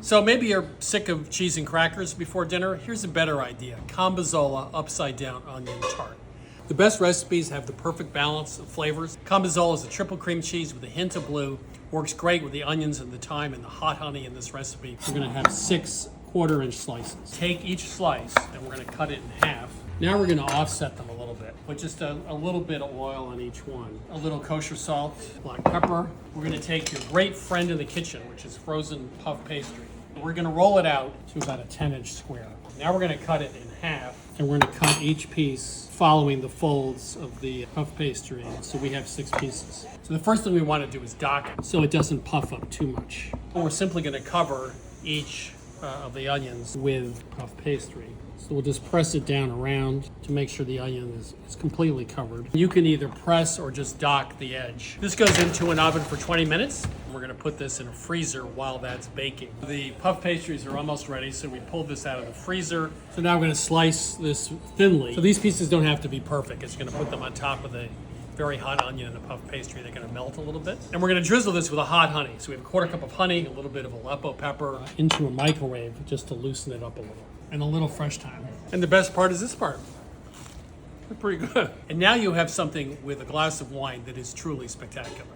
So maybe you're sick of cheese and crackers before dinner. Here's a better idea. Cambozola upside down onion tart. The best recipes have the perfect balance of flavors. Cambozola is a triple cream cheese with a hint of blue. Works great with the onions and the thyme and the hot honey in this recipe. We're gonna have 6 quarter-inch slices. Take each slice and we're gonna cut it in half. Now we're gonna offset them a little bit with just a little bit of oil on each one. A little kosher salt, black pepper. We're gonna take your great friend in the kitchen, which is frozen puff pastry. We're gonna roll it out to about a 10-inch square. Now we're gonna cut it in half and we're gonna cut each piece following the folds of the puff pastry. So we have 6 pieces. So the first thing we wanna do is dock it so it doesn't puff up too much. We're simply gonna cover each of the onions with puff pastry. So we'll just press it down around to make sure the onion is completely covered. You can either press or just dock the edge. This goes into an oven for 20 minutes. We're gonna put this in a freezer while that's baking. The puff pastries are almost ready, so we pulled this out of the freezer. So now we're gonna slice this thinly. So these pieces don't have to be perfect. It's gonna put them on top of the very hot onion and the puff pastry. They're gonna melt a little bit. And we're gonna drizzle this with a hot honey. So we have a 1/4 cup of honey, a little bit of Aleppo pepper into a microwave just to loosen it up a little. And a little fresh thyme. And the best part is this part. They're pretty good. And now you have something with a glass of wine that is truly spectacular.